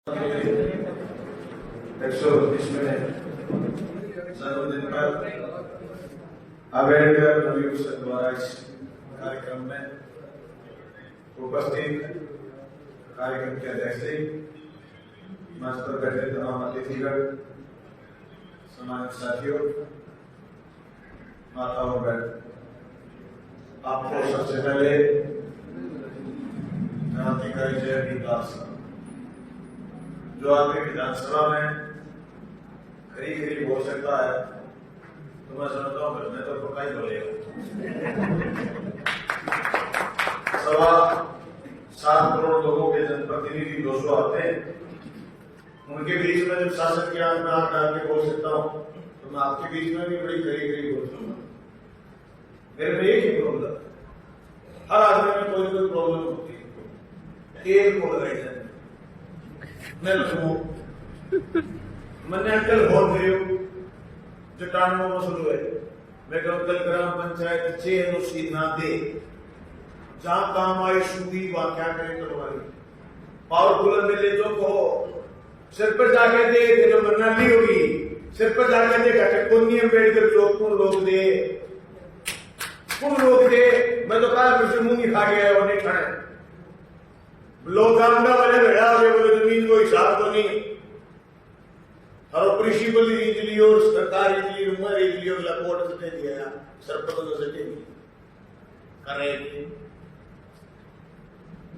132वें जन्मदिन पर अम्बेडकर नवयुग द्वारा इस कार्यक्रम में उपस्थित कार्यक्रम के अध्यक्ष मंच पर बैठे तमाम अतिथिगण, सम्मानित साथियों, माताओं और बहन, आपको सबसे पहले क्रांतिकारी जय भीमदास जो आपके विधानसभा में खरी बोल सकता है, तो मैं समझता हूँ घर में तो पक्का ही बोलेगा। 7.25 करोड़ लोगों के जनप्रतिनिधि 200 आते हैं, उनके बीच में जब शासन के आंख में आंख डाल के बोल सकता हूँ, तो मैं आपके बीच में भी बड़ी खरी बोल सकूंगा। मेरे में एक ही प्रॉब्लम, हर आदमी में कोई प्रॉब्लम होती है, एक को लगाई जाती मैंने अंकल बहुत गरीब चट्टान में शुरू है। मैं अंकल ग्राम पंचायत 6 एनओसी ना दे, जहां काम आए शुरू वहां क्या करें करवाई, पावरफुल मिले तो कहो, सिर पर जाके दे जो मरना नहीं होगी, सिर पर जाके दे घटे कोनी अम्बेडकर चौक को रोक दे, मैं तो कहा फिर मुंह खा गया वो नहीं खाए लोग गांधा वाले बैठा हो गए, बोले जमीन को हिसाब तो नहीं, और प्रिंसिपल रीच लियो, सरकार रीच लियो, मैं रीच लियो, लकोट से दिया सरपंच से कर रहे थे।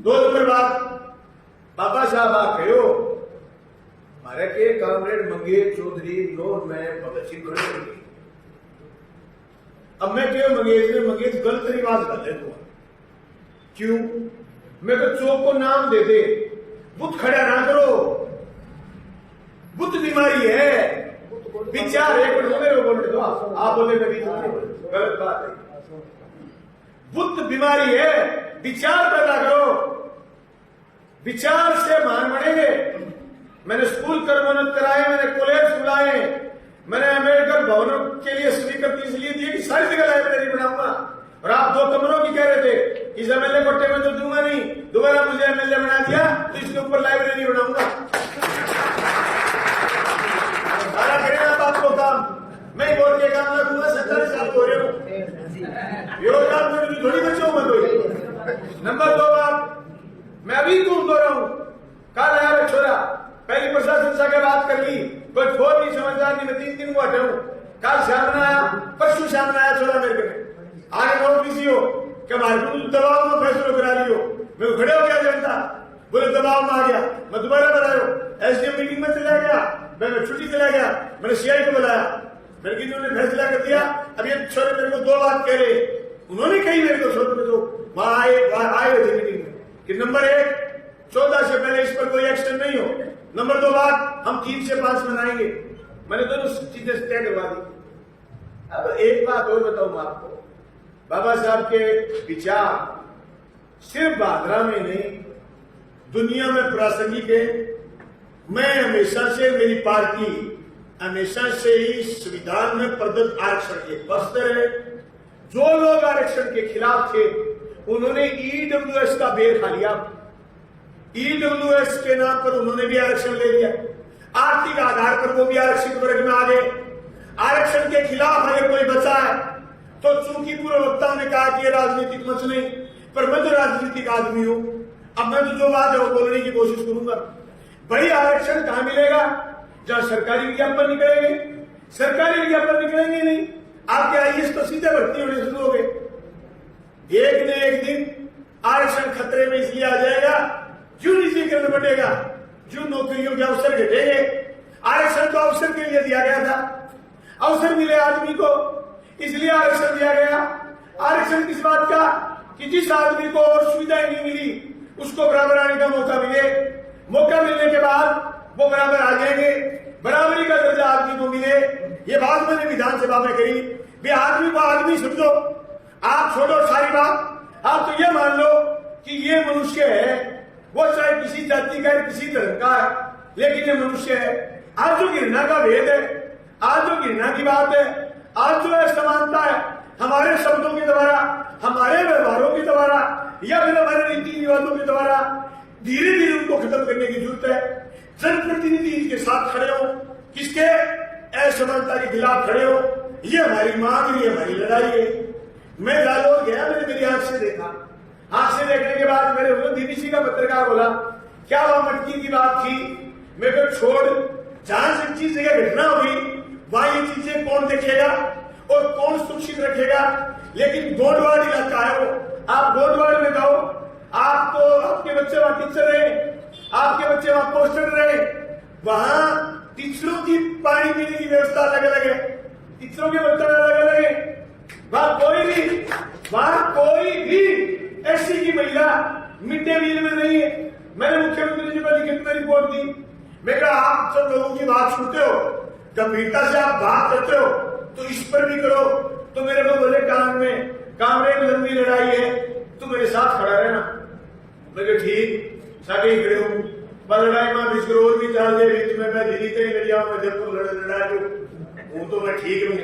2 नंबर बात बाबा साहब आप कहो हमारे के कामरेड मंगेश चौधरी नो मैं भगत सिंह खड़े हो गई। अब मैं क्यों मंगेश गलत रिवाज कर ले, क्यों मैं तो चौक को नाम दे दे, बुत खड़ा ना करो, बुत बीमारी है, विचार एक मिनट बोलने दो, आप बोले कभी गलत बात है, बुत बीमारी है, विचार पैदा करो, विचार से मान बढ़ेंगे। मैंने स्कूल कर्मोन्नत कराए, मैंने कॉलेज बुलाए, मैंने अम्बेडकर भवनों के लिए स्वीकृति इसलिए दी कि सारी जगह लाइब्रेरी बनाऊंगा, और आप 2 कमरों की कह रहे थे इस एमएलए कोटे में तो दूंगा नहीं, दोबारा मुझे एमएलए बना दिया तो इसके ऊपर लाइब्रेरी बनाऊंगा। सारा करें आप आपको काम, मैं बोल के काम ना दूंगा, 70 साल हो रहे हो योगदान में थोड़ी बच्चों में कोई। नंबर 2 बात मैं अभी तुम दो रहा हूं, कल आया छोरा पहली प्रशासन से बात कर ली, कोई फोन नहीं समझदार नहीं, मैं 3 दिन को हटाऊं, कल सामने आया, परसों सामने आया छोरा मेरे को आगे बहुत बिजी हो क्या हमारे दबाव में फैसला करा लियो, मैं खड़े हो गया जनता, बोले दबाव में आ गया, मैं दोबारा बनाया, एसडीएम मीटिंग में चला गया, मैं छुट्टी चला गया, मैंने सीआई को बुलाया, मैंने कि उन्होंने फैसला कर दिया। अब ये छोरे मेरे को 2 बात कह रहे, उन्होंने कही मेरे को छोटे में तो वहां आए हुए थे मीटिंग में कि नंबर 1 14 से पहले इस पर कोई एक्शन नहीं हो, नंबर 2 बात हम 3 से 5 बनाएंगे, मैंने दोनों चीजें तय करवा दी। अब एक बात और बताऊं आपको, बाबा साहब के विचार सिर्फ भादरा में नहीं दुनिया में प्रासंगिक है। मैं हमेशा से, मेरी पार्टी हमेशा से ही संविधान में प्रदत्त आरक्षण के पक्ष है। जो लोग आरक्षण के खिलाफ थे उन्होंने ईडब्ल्यूएस का बेर खा लिया, ईडब्ल्यूएस के नाम पर उन्होंने भी आरक्षण ले लिया, आर्थिक आधार पर वो भी आरक्षित वर्ग में आ गए। आरक्षण के खिलाफ अगर कोई बचा है तो चूंकि पूर्व वक्ताओं ने कहा कि ये राजनीतिक मंच नहीं, पर मैं तो राजनीतिक आदमी हूं, अब मैं तो जो बात है वो बोलने की कोशिश करूंगा। भाई आरक्षण कहां मिलेगा? जहां सरकारी विज्ञापन निकलेंगे, सरकारी विज्ञापन निकलेंगे नहीं, आपके आईएएस तो सीधे भर्ती होने शुरू हो गए। एक न एक दिन आरक्षण खतरे में इसलिए आ जाएगा, क्यों निजीकरण बढ़ेगा, जो नौकरियों के अवसर घटेंगे। आरक्षण तो अवसर के लिए दिया गया था, अवसर मिले आदमी को इसलिए आरक्षण दिया गया। आरक्षण किस बात का कि जिस आदमी को और सुविधाएं नहीं मिली उसको बराबर आने का मौका मिले, मौका मिलने के बाद वो बराबर आ जाएंगे, बराबरी का दर्जा आदमी को मिले। ये बात मैंने विधानसभा में कही, भी आदमी को आदमी समझो, आप छोड़ो सारी बात, आप तो ये मान लो कि ये मनुष्य है, वो चाहे किसी जाति का है किसी धर्म का है, लेकिन ये मनुष्य है। आज जो घृणा का भेद है, आज जो घृणा की बात है, आज जो है समानता है, हमारे शब्दों के द्वारा, हमारे व्यवहारों के द्वारा या फिर हमारे रीति रिवाजों के द्वारा धीरे धीरे उनको खत्म करने की जरूरत है। जनप्रतिनिधि के साथ खड़े हो, किसके असमानता के खिलाफ खड़े हो। ये हमारी मांग, ये हमारी लड़ाई है। मैं जालोर गया, मैंने मेरी आंख से देखा। आंख से देखने के बाद मेरे बीबीसी का पत्रकार बोला क्या वह मटकी की बात थी। मैं तो छोड़, जहां से चीज जगह घटना हुई वहां ये चीजें कौन देखेगा और कौन सुरक्षित रखेगा। लेकिन गोंडवाड़ इलाका है वो, आप गोंडवाड़ में जाओ, आपको आपके बच्चे वहां टीचर रहे, आपके बच्चे वहां पोस्टर रहे, वहां टीचरों की पानी पीने की व्यवस्था अलग अलग है, टीचरों के बच्चे अलग अलग है। वहां कोई भी ऐसी की महिला मिड डे मील में नहीं है। मैंने मुख्यमंत्री जी को लिखित में रिपोर्ट दी। मैं कहा आप सब लोगों की बात सुनते हो, गंभीरता से आप बात करते हो तो इस पर भी करो। तो मेरे को बोले कामरेड लंबी लड़ाई है, तू मेरे साथ खड़ा रहना। मैं कहा ठीक, सागे ही खड़े हूं, पर लड़ाई में बिस्करोर भी चाल दे बीच में मैं दिल्ली से ही लड़िया मैं जब तो लड़ा जो वो तो मैं ठीक हूँ,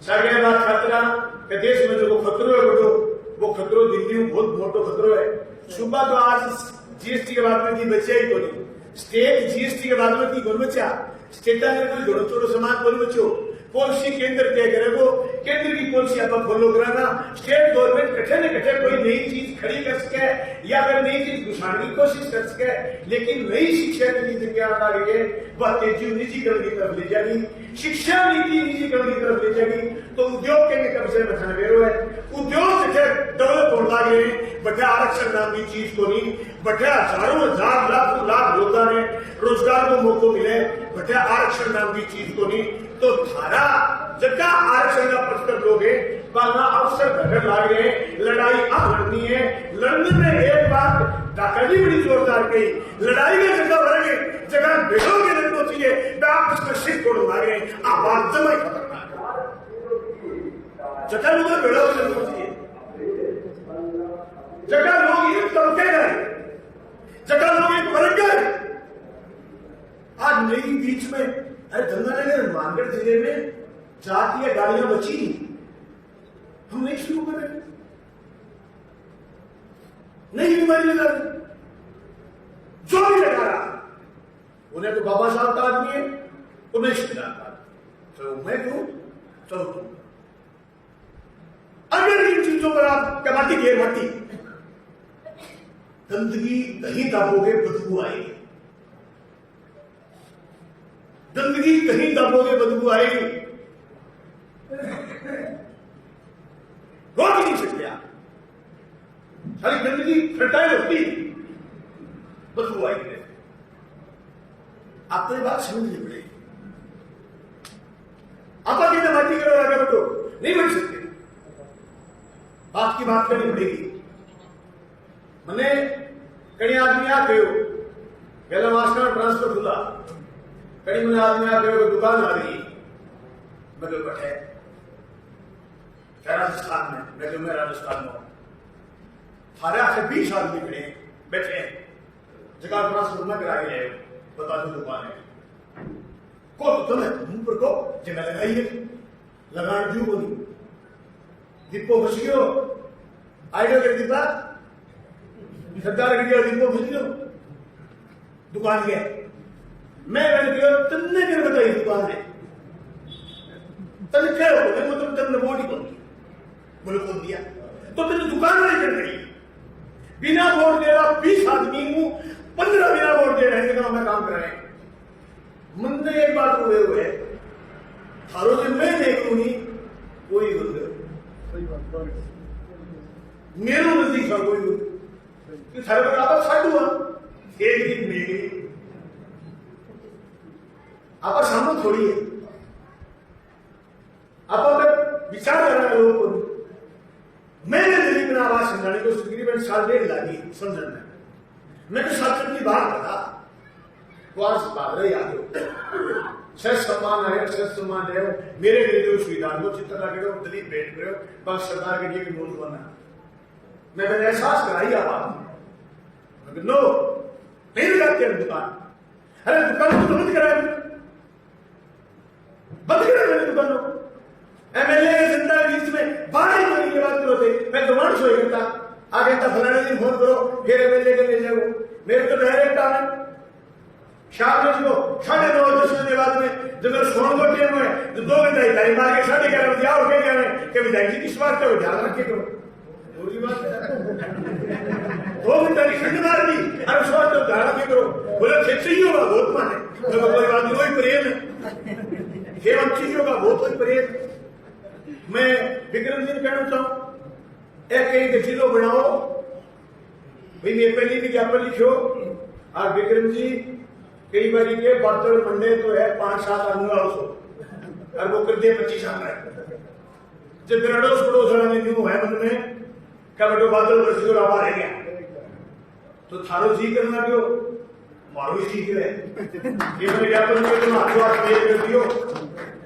सागे बात खतरा के देश में जो खतरो है वो खतरो दिल्ली में बहुत मोटो खतरो है। सुबह तो आज जीएसटी के बाद में की बचे ही कोई स्टेट जीएसटी के बाद में की कोई बचा स्टेटा ने कोई जोड़ो छोड़ो समाज कोई बचो। पॉलिसी केंद्र क्या करे वो केंद्र की पॉलिसी आप फॉलो कराना। स्टेट गवर्नमेंट कठे न कठे कोई नई चीज खड़ी कर सके या फिर नई चीज घुसाने की कोशिश कर सके, लेकिन नई शिक्षा नीति क्या आ रही है वह तेजी निजीकरण की तरफ ले जाएगी। शिक्षा नीति निजीकरण की तरफ ले जाएगी तो उद्योग के कब्जे में खाने है। उद्योग से डेवलप होने लगे बटे आरक्षण नाम की चीज को नहीं, बटे हजारों हजार लाखों लाख रोजगार है, रोजगार को मौका मिले, बटे आरक्षण नाम की चीज को नहीं। तो धारा जगह आरक्षण का प्रश्न लोगे पालना अवसर घटन लागे, लड़ाई अब लड़नी है। लड़ने में एक बात डाका जी बड़ी जोरदार कही, लड़ाई में जगह बढ़ेंगे जगह भेड़ोगे लड़ना चाहिए, आप उसमें सिर तोड़ मारे आवाज जमा खतरनाक जगह लोग भेड़ों को लड़ना चाहिए। जगह लोग एक तड़के गए, जगह लोग एक वर्ग गए। आज नई बीच में अरे गंगानगर मानगढ़ जिले में जातीय गाड़ियां बची, हम नहीं शुरू करें, नहीं बीमारी लगा जो भी लगा रहा उन्हें तो बाबा साहब का आदमी है, उन्हें शिवराम का। चलो मैं क्यों, चलो तुम। अगर इन चीजों पर आप कमाती घेर माटी गंदगी नहीं दाबोगे बदबू आएगी, गंदगी कहीं दबोगे बदबू आएगी, रोक नहीं सकते आप। सारी गंदगी फर्टाइल होती बदबू आएगी। आपको ये बात समझनी पड़ेगी। आप आगे माटी करो आगे तो नहीं बन सकते, आपकी बात करनी पड़ेगी। मैंने कई आदमी आ गए पहले मास्टर ट्रांसफर खुला, कई मैंने आदमी आ गए दुकान आ रही मतलब बैठे राजस्थान में, मैं जो मैं राजस्थान में हूं, सारे आखिर 20 आदमी खड़े बैठे जगह ट्रांसफर न करा रहे, बता दो दुकान है को तो तुम्हें मुंह पर को जगह लगाई है लगान क्यों बोली दीपो बच गयो आइडिया कर दीपा सरदार गया दीपो बच गयो दुकान गया मैं तन्ने कर बताई दुकान है तन क्या हो मतलब तन बोर्ड ही बोले कौन दिया तो तेरी दुकान नहीं कर गई बिना वोट दे रहा 20 आदमी हूं 15 बिना वोट दे रहे हैं मैं काम कर रहे हैं। मन ने एक बात हुए हुए थारो से मैं देख लू नहीं कोई मेरे नजदीक था कोई थारे पर आप छट हुआ एक दिन मिल गई आप सामने थोड़ी है आप अगर विचार कर रहे लोगों को मैंने दिल्ली में आवाज समझाने को तकरीबन 1.5 लगी समझने में मैं तो शासन की बात बता बात रहे याद हो सर सम्मान आए सर सम्मान रहे हो मेरे लिए सुविधान को चित्र लगे हो दलीप भेंट करे बस सरदार के लिए नोट बनना मैं मैंने एहसास कराई आवाज नो नहीं लगाते हैं दुकान अरे दुकान को बंद कराए बंद करा मैंने दुकानों एमएलए जनता के बीच में 12 महीने के बाद करो थे मैं दुकान सोई करता आगे तक फलाने दिन फोन करो फिर एमएलए के ले जाओ मेरे तो डायरेक्ट आना शाम में जो 9:30 के बाद में जब सोन को टेम है तो 2 घंटे टाइम मार के 11:30 बजे आओ के जाने कि विधायक जी किस बात का ध्यान रखे करो पूरी बात है 2 घंटे की खंड मार दी और उस बात का ध्यान रखे करो बोले खेत ही होगा बहुत माने तो कोई बात नहीं वही प्रेम है केवल चीजों का बहुत कोई प्रेम मैं विक्रम जी कहना चाहूं एक कहीं जिलो बनाओ भाई मैं पहली विज्ञापन लिखो और विक्रम जी कई बार के बर्तन मंडे तो है 5-7 आऊंगा उसको और वो कर दे 25 आना है जब अड़ोस पड़ोस वाले न्यू है मन में क्या बेटो बादल वर्ष को रहा रह गया तो थारो जी करना क्यों मारो ही सीख रहे ये मैंने ज्ञापन में तुम हाथों पे कर दियो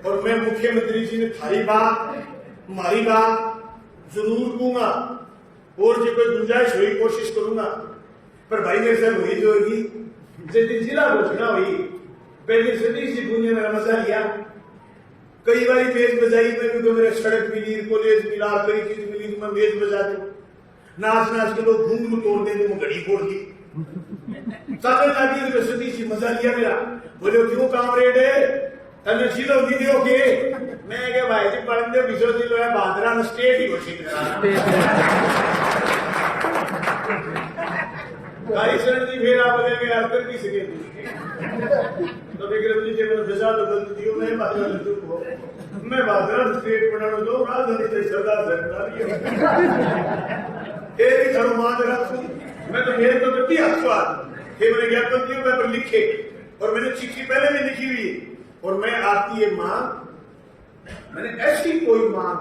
और मैं मुख्यमंत्री जी ने थारी बात हमारी बात जरूर दूंगा और जो कोई गुंजाइश हुई कोशिश करूंगा पर भाई मेरे से हुई जो होगी जिस दिन जिला घोषणा हुई पहले सदी सी दुनिया में मजा लिया कई बार मेज बजाई में तो मेरे सड़क मिली कॉलेज मिला कई चीज मिली तो मैं मेज बजा दूं नाच नाच के लोग घूम तोड़ दे तो मैं घड़ी फोड़ दी साथ लागी तो सदी सी मजा लिया मेरा बोले क्यों कामरेड तने जिलो दी दियो के मैं के भाई जी पढ़न दे विश्व जिलो है बांद्रा ने स्टेट ही घोषित करा गाड़ी सड़न दी फिर आप बदल के यार कर भी सके तो विक्रम जी जब दशा तो बदल दियो मैं बांद्रा ने चुप हो मैं बांद्रा स्टेट बनाना दो राजधानी से सरदार सरकार ये भी धर्माद रखूं मैं तो मेरे तो गति अखबार ये मैंने ज्ञापन दियो मैं पर लिखे और मैंने चिट्ठी पहले भी लिखी हुई और मैं आपकी ये मांग मैंने ऐसी कोई मांग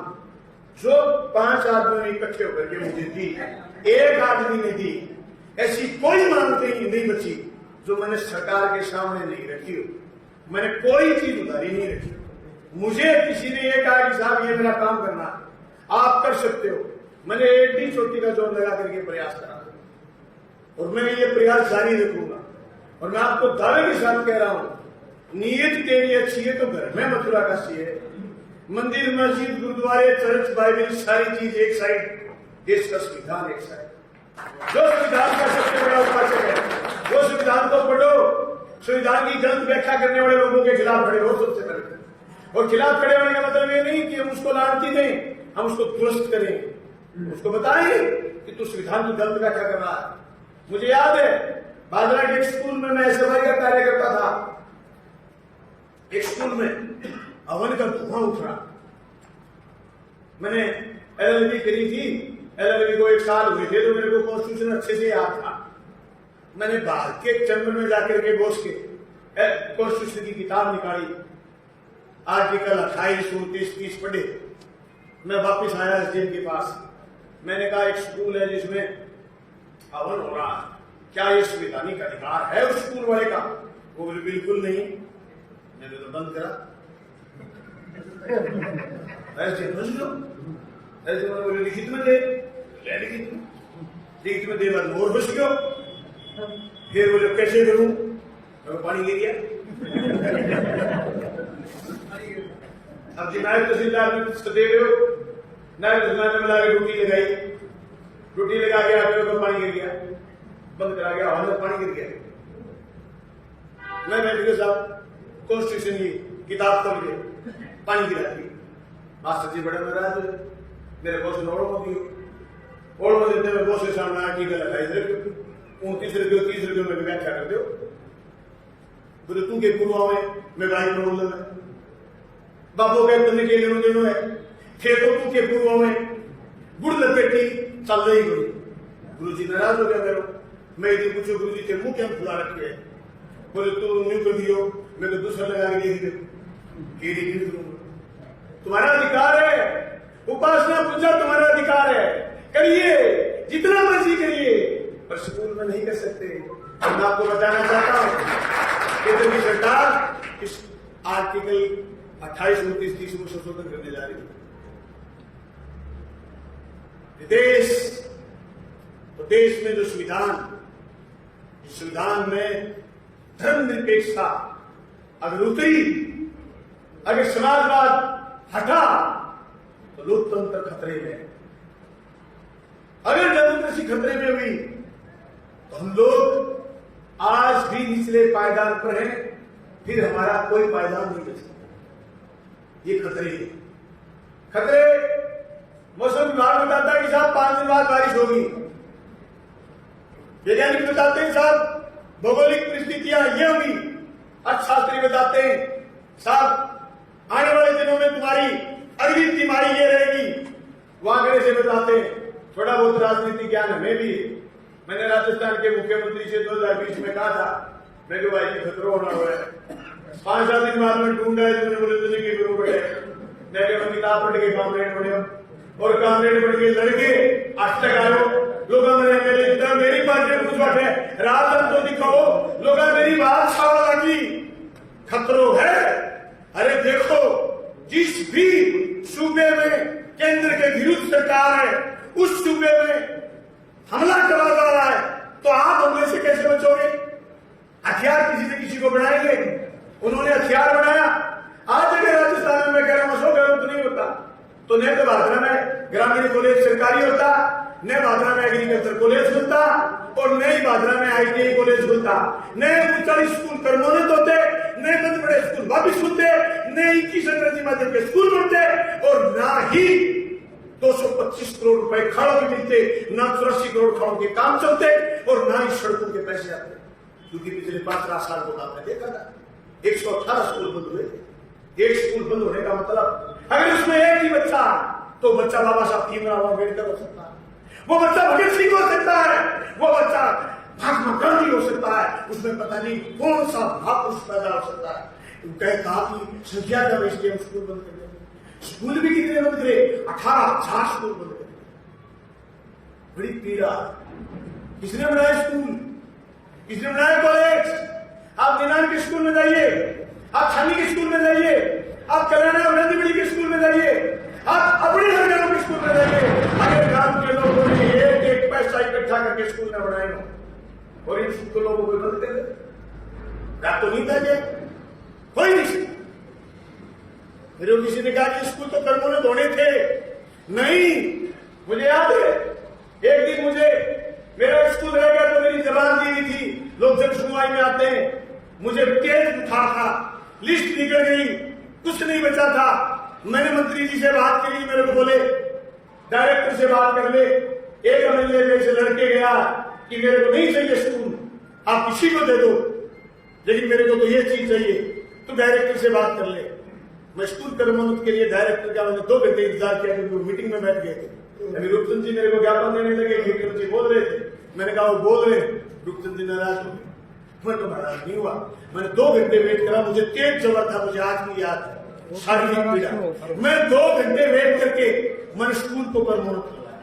जो 5 आदमियों ने इकट्ठे होकर के मुझे दी एक आदमी ने दी ऐसी कोई मांग नहीं बची जो मैंने सरकार के सामने नहीं रखी हो मैंने कोई चीज उधारी नहीं रखी मुझे किसी ने ये कहा कि साहब ये मेरा काम करना आप कर सकते हो मैंने एडी चोटी का जोर लगा करके प्रयास करा और मैं ये प्रयास जारी रखूंगा और मैं आपको दावे के साथ कह रहा हूं नीयत तेरी अच्छी है तो घर में मथुरा का सी है मंदिर मस्जिद गुरुद्वारे चर्च बाइबल सारी चीज एक साइड देश का संविधान एक साइड जो संविधान का सबसे बड़ा उपासक है वो संविधान को पढ़ो संविधान की गलत व्याख्या करने वाले लोगों के खिलाफ खड़े हो सबसे पहले और खिलाफ खड़े होने का मतलब ये नहीं कि हम उसको लानती दें हम उसको दुरुस्त करें उसको बताएं कि तू संविधान की गलत व्याख्या कर रहा है मुझे याद है बांद्रा के एक स्कूल में मैं सफाई का कार्य करता था एक स्कूल में हवन का धुआं उठ रहा मैंने एलएलबी करी थी एलएलबी को 1 साल हुए थे तो मेरे को कॉन्स्टिट्यूशन अच्छे से याद था मैंने बाहर के चैम्बर में जाकर के बॉस के कॉन्स्टिट्यूशन की किताब निकाली आर्टिकल 28, 29, 30 पढ़े मैं वापिस आया एसडीएम के पास मैंने कहा एक स्कूल है जिसमें हवन हो रहा है क्या ये संवैधानिक अधिकार है उस स्कूल वाले का वो बोले बिल्कुल नहीं मैंने तो बंद करा ऐसे बोले लिखित में दे लिखित में दे बाद मोर बस गयो फिर बोले कैसे करूं तो पानी गिर गया अब जी नायब तहसीलदार ने दे रहे हो नायब तहसीलदार ने मिला के ड्यूटी लगा के आके तो पानी गिर गया बंद करा गया हॉल में पानी गिर गया मैं बैठ के साहब कॉन्स्टिट्यूशन की किताब खोल के पानी गिरा दी मास्टर जी बड़े नाराज हुए मेरे बॉस ने ओढ़ में देते हुए बॉस के सामने आर्टिकल लगाई 29 रुपये 30 रुपये में व्याख्या कर दो बोले तू के पूर्वा में मैं गाड़ी में बोल रहा बाबू के तुमने के लिए देनो है खेतों तू के पूर्वा में गुड़ लपेटी चल रही गुरु गुरु जी नाराज हो गया मेरे मैं यदि पूछो गुरु जी के मुंह क्या खुला रखे है बोले तू न्यू कर दियो मैं तो दूसरा लगा के दे तुम्हारा अधिकार है उपासना पूजा तुम्हारा अधिकार है करिए जितना मर्जी करिए पर स्कूल में नहीं कर सकते मैं आपको बताना चाहता हूं केंद्र की सरकार इस आर्टिकल 28, 29, 30 में संशोधन करने जा रही है देश में जो संविधान में धर्मनिरपेक्षता अगर उतरी अगर समाजवाद हटा तो लोकतंत्र खतरे में अगर डेमोक्रेसी खतरे में हुई तो हम लोग आज भी निचले पायदान पर है, फिर हमारा कोई पायदान नहीं बच सकता। ये खतरे हैं। खतरे मौसम विभाग बताता है कि साहब 5 दिन बाद बारिश होगी। वैज्ञानिक बताते हैं साहब भौगोलिक परिस्थितियां ये होगी। अर्थशास्त्री बताते हैं साहब आने वाले दिनों में तुम्हारी अगली तिमाही ये रहेगी। वहां से बताते हैं, थोड़ा बहुत राजनीतिक ज्ञान हमें भी। मैंने राजस्थान के मुख्यमंत्री से 2020 में कहा था, मैं जो भाई खतरा होना हुआ है 5-7 दिन बाद में ढूंढा है। तुमने बोले तुझे की गुरु पड़े मैं किताब पढ़ के कामरेड पढ़े और कामरेड पढ़ के लड़के आज तक आयो लोग मेरी पार्टी कुछ बात है रात तो दिखाओ लोग मेरी बात छावा लगी खतरो है। अरे देखो जिस भी सूबे में केंद्र के विरुद्ध सरकार है उस सूबे में हमला करा जा रहा है, तो आप हमले से कैसे बचोगे? हथियार किसी ने किसी को बनाएंगे। उन्होंने हथियार बनाया। आज अगर राजस्थान में मैं कह रहा हूं 100 तो नहीं होता, तो न तो भादरा में ग्रामीण कॉलेज सरकारी होता, न भादरा में एग्रीकल्चर कॉलेज खुलता और न ही भादरा में ITI कॉलेज खुलता, न 40 स्कूल कर्मोन्नत होते, न बड़े बड़े स्कूल वापिस खुलते, न 21 अंग्रेजी माध्यम के स्कूल बनते और न ही 225 करोड़ रुपए खाड़ों में मिलते, न 84 करोड़ खाड़ों के काम चलते और न ही सड़कों के पैसे आते। क्योंकि पिछले 5 साल को आपने देखा था 118 स्कूल बंद हुए थे। एक स्कूल बंद होने का मतलब अगर उसमें एक ही बच्चा तो बच्चा बाबा साहब भीमराव अम्बेडकर हो सकता है, वो बच्चा भगत सिंह हो सकता है, वो बच्चा महात्मा गांधी हो सकता है, उसमें पता नहीं कौन सा महापुरुष पैदा हो सकता है। कहा कि संख्या का इसलिए हम स्कूल बंद कर दिया। स्कूल भी कितने बंद करे? 18,000 स्कूल बंद करे। बड़ी पीड़ा। किसने बनाया स्कूल? किसने बनाया कॉलेज? आप निनान के स्कूल में जाइए, आप छानी के स्कूल में जाइए, आप कल्याण और नंदीबड़ी के स्कूल में जाइए, आप अपने हरियाणा के स्कूल में जाइए। अगर गांव के लोगों ने एक पैसा इकट्ठा करके स्कूल में बनाए हो और इन स्कूलों को कोई बंद कर दे तो नहीं था क्या? कोई नहीं। फिर किसी ने कहा कि स्कूल तो कर्मोन्नत होने थे। नहीं, मुझे याद है एक दिन मुझे मेरा स्कूल रह गया तो मेरी जबान दी हुई थी। लोग जब सुनवाई में आते हैं मुझे तेज बुखार था, लिस्ट निकल गई, कुछ नहीं बचा था। मैंने मंत्री जी से बात करी, मेरे को बोले डायरेक्टर से बात कर ले। एक MLA से लड़के गया कि मेरे को नहीं चाहिए स्कूल, आप किसी को दे दो, लेकिन मेरे को तो ये चीज चाहिए, तो डायरेक्टर से बात कर ले। मैं स्कूल कर्मोन्नत के लिए डायरेक्टर का मैंने 2 घंटे इंतजार किया क्योंकि मीटिंग में बैठ गए थे। अभी रूपचंद जी मेरे को ज्ञापन देने लगे, खेकर जी बोल रहे थे, मैंने कहा वो बोल रहे, रूपचंद जी नाराज हो गए। मैं तो नाराज नहीं हुआ, मैंने 2 घंटे वेट करा। मुझे तेज जबर था, मुझे आज भी याद है, शारीरिक पीड़ा। मैं 2 घंटे वेट करके मैंने स्कूल को कर्मोन्नत करवाया।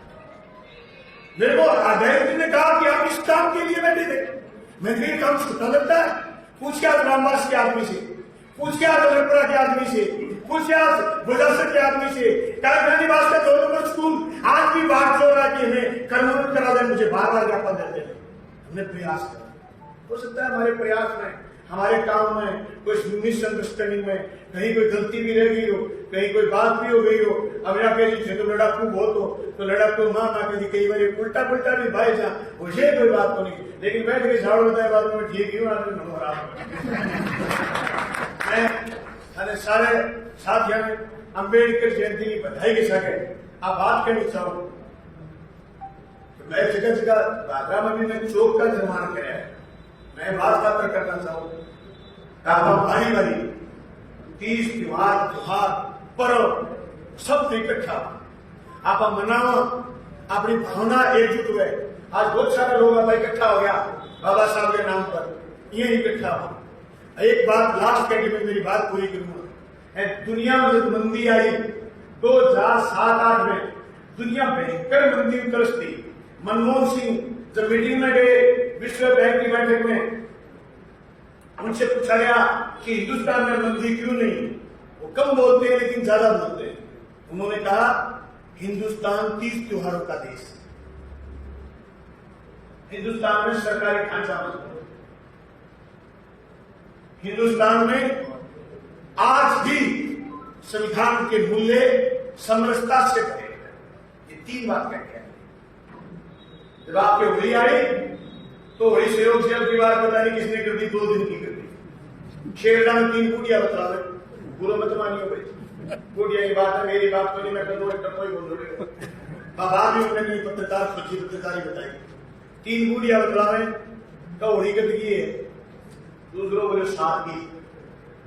मेरे को डायरेक्टर ने कहा कि आप इस काम के लिए बैठे थे। मैं ये काम छोटा लगता है? पूछ के आज रामबास के आदमी से, पूछ के आज अमरपुरा के आदमी से, पूछ के आज बुजासर के आदमी से, गांधी बास का 2 नंबर स्कूल आज भी बात हो रहा है कि हमें कर्मोन्नत करा दें। मुझे बार-बार ज्ञापन देते हैं। हमने प्रयास किया। हो सकता है हमारे प्रयास में, हमारे काम में कोई मिसअंडरस्टैंडिंग में कहीं कोई गलती भी रह गई हो, कहीं कोई बात भी हो गई हो। अब यहाँ कह लीजिए तो लड़ाकू बहुत हो तो लड़ाकू माँ कह कई बार उल्टा पुल्टा भी भाई जा मुझे कोई बात तो नहीं, लेकिन बैठ के झाड़ू बताए बात में ठीक ही मैं सारे साथियों ने अम्बेडकर जयंती की बधाई के साथ आप बात करनी चाहो तो मैं जगह जगह भादरा में भी मैं चौक का निर्माण कराया। मैं बात खातर करना चाहूँ भारी भारी 30 त्योहार पर्व सब इकट्ठा आप मनाओ, अपनी भावना एकजुट हुए। आज बहुत सारे लोग आप इकट्ठा हो गया बाबा साहब के नाम पर, ये इकट्ठा हो। एक बात लास्ट करके मैं मेरी बात पूरी करूंगा। दुनिया में जब मंदी आई 2007-8 में, दुनिया भयंकर मंदी में तरस थी। मनमोहन सिंह जब मीटिंग में गए विश्व बैंक की बैठक में, उनसे पूछा गया कि हिंदुस्तान में मंदी क्यों नहीं? वो कम बोलते हैं लेकिन ज्यादा बोलते हैं। उन्होंने कहा हिंदुस्तान 30 त्योहारों का देश है। हिंदुस्तान में सरकारी ढांचा मजबूत, हिंदुस्तान में आज भी संविधान के मूल्य समरसता से भरे। ये 3 बात कहते हैं। जब आपकी उंगली आई तो वही सहयोग से अब की बात पता नहीं किसने कर दी, 2 दिन की कर दी। शेरडा में 3 बूढ़िया बता रहे, पूरा मत मानियो भाई, बूढ़िया की बात है, मेरी बात को नहीं, मैं कर कोई बोल रहे बाबा भी उन्होंने पत्रकार खुद पत्रकारी बताई। 3 बूढ़िया बता रहे, कौड़ी गंदगी है, दूसरों बोले 7 की,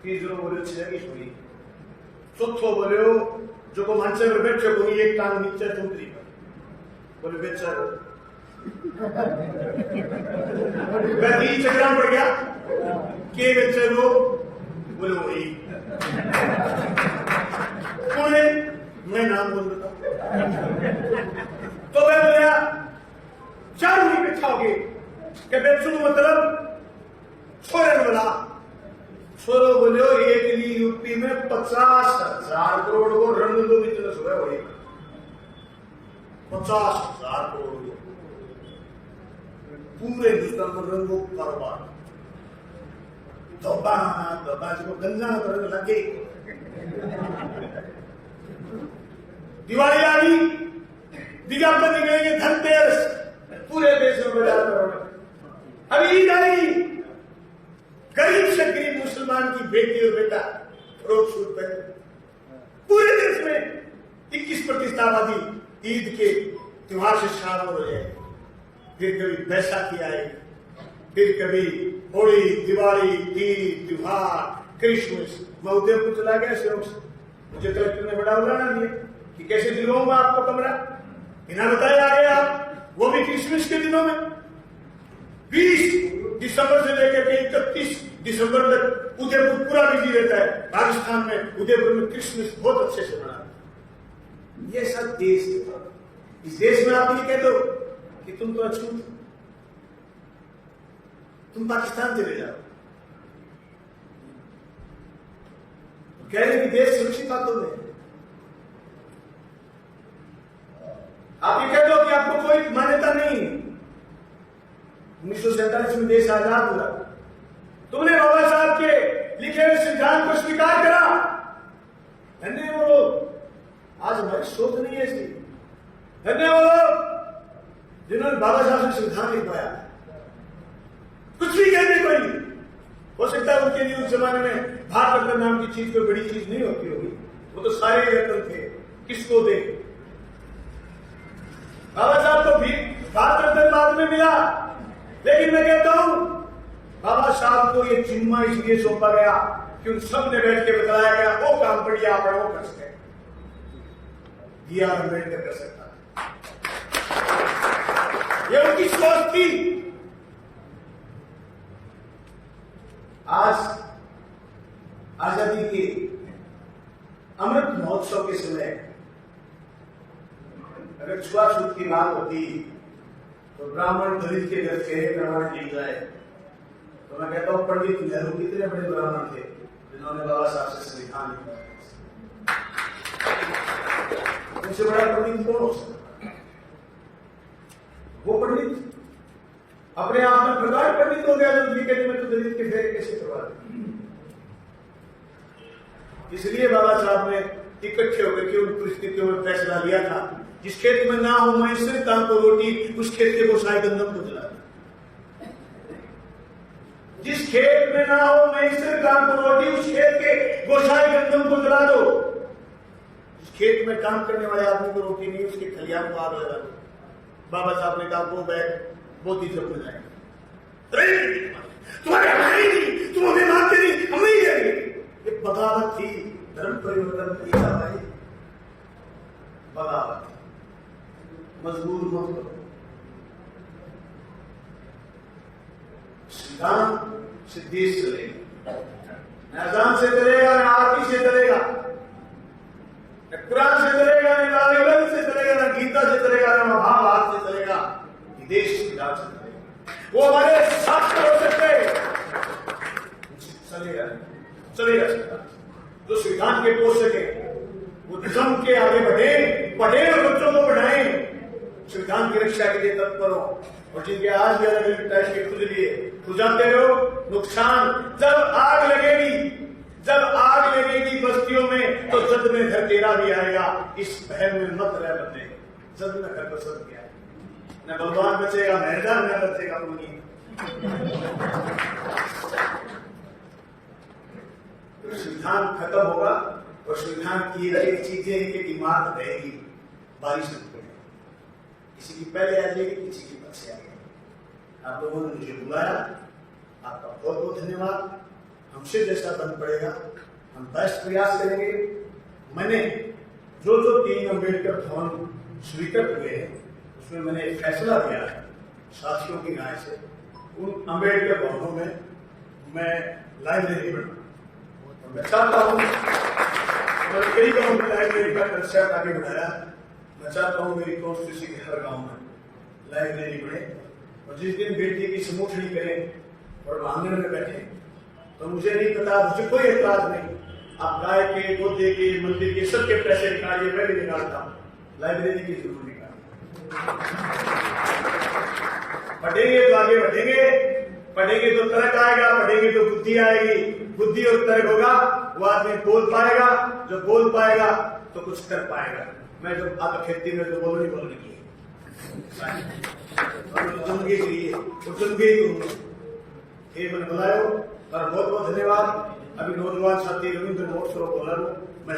तीसरों बोले 6 की छोड़ी, चौथो बोले जो को मंचे में बैठे को एक टांग नीचे चुंदरी पर बोले बेचारो मैं चक्रा पड़ गया के बेचारो बोले वही बोले मैं नाम बोल देता तो मैं बोलिया 4 मिनट बैठाओगे कि बेचू मतलब छोरे बोला छोरो बोलो एक यूपी में 50,000 करोड़ को रंग दो बिजनेस हुआ वही 50,000 करोड़ को पूरे हिंदुस्तान में रंगों कारोबार दबा को गंजा करने लगे। दिवाली आ गई, विज्ञापन निकलेंगे, धनतेरस पूरे देश में बाजार में। अभी ईद आएगी, गरीब से गरीब मुसलमान की बेटी और बेटा फ्रॉक सूट पहने पूरे देश में 21 प्रतिष्ठावादी ईद के त्योहार से शामिल हो जाए। फिर कभी बैसाखी आएगी, फिर कभी होली, दिवाली, ईद, त्योहार, क्रिसमस। मैं उदयपुर चला गया से मुझे कलेक्टर ने बड़ा उड़ाना दिया कि कैसे दिलवाऊंगा आपको कमरा, बिना बताए आ गए आप, वो भी क्रिसमस के दिनों में। 20 दिसंबर से लेकर के 31 दिसंबर तक उदयपुर पूरा बिजी रहता है। राजस्थान में उदयपुर में क्रिसमस बहुत अच्छे से मनाते। ये सब देश है। इस देश में आप ये कह दो कि तुम तो अछूत, तुम पाकिस्तान चले जाओ, तो कह रहे कि देश सुरक्षित हाथों में। आप ये कह दो कि आपको कोई मान्यता नहीं। 1947 में देश आजाद हुआ, तुमने बाबा साहब के लिखे हुए संविधान को स्वीकार करा, धन्य वो लोग। आज हमारी सोच नहीं है इसकी। धन्य वो लोग जिन्होंने बाबा साहब से संविधान लिखवाया। कुछ भी कहने कोई नहीं हो सकता है, उनके लिए उस जमाने में भारत रत्न नाम की चीज कोई बड़ी चीज नहीं होती होगी, वो तो सारे रत्न थे, किसको दे। बाबा साहब को भी भारत रत्न बाद में मिला, लेकिन मैं कहता हूं बाबा साहब को ये जिम्मा इसलिए सौंपा गया कि उन सब ने बैठ के बताया गया वो काम बढ़िया आप वो कर सके, दिया अम्बेडकर कर सकता। ये उनकी सोच थी। आज आजादी के अमृत महोत्सव के समय अगर छुआछूत की बात होती तो ब्राह्मण दलित के घर चेहरे प्रमाण लिख जाए, तो मैं कहता हूं पंडित नेहरू कितने बड़े ब्राह्मण थे जिन्होंने बाबा साहब से संविधान लिखा। उनसे बड़ा पंडित कौन हो सकता? वो पंडित अपने आप में प्रगाढ़ पंडित हो गया जो कहते में तो दलित के फेरे कैसे करवा दे। इसलिए बाबा साहब ने इकट्ठे होकर के उन परिस्थितियों में फैसला लिया था, जिस खेत में ना हो मैसर काम को रोटी, उस खेत के गोसाई गंदम को जला दो। जिस खेत में ना हो मैसर काम को रोटी, उस खेत के गोसाई गंदम को जला दो। जिस खेत में काम करने वाले आदमी को रोटी नहीं, उसके खलियान को आग लगा दो। बाबा साहब ने कहा वो बैग बहुत ही जब जाएगा, तुम्हारे हमारी नहीं, तुम हमें मानते नहीं, हम नहीं देंगे। ये बगावत थी, धर्म परिवर्तन किया भाई, बगावत मजबूर मत करो। संविधान से देश चलेगा, न अजान से चलेगा, न आरती से चलेगा, न कुरान से चलेगा, न बाइबल से चलेगा, न गीता से चलेगा, न महाभारत से चलेगा, देश संविधान से चलेगा। वो हमारे साथ हो सकते चलेगा, चलेगा संविधान। जो संविधान के पोषक है वो जम के आगे बढ़े, पढ़े और बच्चों को पढ़ाएं, संविधान की रक्षा के लिए तत्पर हो। और जिनके आज भी अलग अलग टाइप के खुद लिए खुजाते रहो, नुकसान जब आग लगेगी, जब आग लगेगी बस्तियों में, तो जद में घर तेरा भी आएगा। इस बहन में मत रह बदले, जद में घर बसत गया, न भगवान बचेगा, मैदान न बचेगा, पूरी संविधान खत्म होगा और संविधान की एक चीजें एक इमारत रहेगी, बारिश नहीं पड़ेगी, किसी की पहले आ जाएगी, किसी की बाद से आ जाएगी। आप लोगों ने मुझे बुलाया, आपका बहुत बहुत धन्यवाद। हमसे जैसा बन पड़ेगा हम बेस्ट प्रयास करेंगे। मैंने जो 3 अम्बेडकर भवन स्वीकृत हुए हैं उसमें मैंने एक फैसला लिया है साथियों की राय से, उन अम्बेडकर भवनों में मैं लाइब्रेरी बनाऊं। मैं चाहता हूँ, मैंने कई गाँव में लाइब्रेरी का कंसेप्ट आगे बढ़ाया। मैं चाहता हूँ मेरी कॉन्स्टिट्यूंसी के हर गाँव में लाइब्रेरी बने और जिस दिन बेटी की समूखड़ी करें और आंगन में बैठे तो मुझे नहीं पता, मुझे कोई एतराज नहीं, आप गाय के, गोदे के, मंदिर के सबके पैसे निकालिए, मैं भी निकालता हूँ, लाइब्रेरी की जरूर निकालिए। पढ़ेंगे तो आगे बढ़ेंगे, पढ़ेंगे तो तर्क आएगा, पढ़ेंगे तो बुद्धि आएगी, बुद्धि और तर्क होगा वो आदमी बोल पाएगा, जो बोल पाएगा तो कुछ कर पाएगा। मैं जब आप खेती में तो बोलने की जिंदगी के लिए जिंदगी करूंगा, ये मैंने बुलाया और बहुत बहुत धन्यवाद। अभी नौजवान साथी रविंद्र मोहन बोला मैं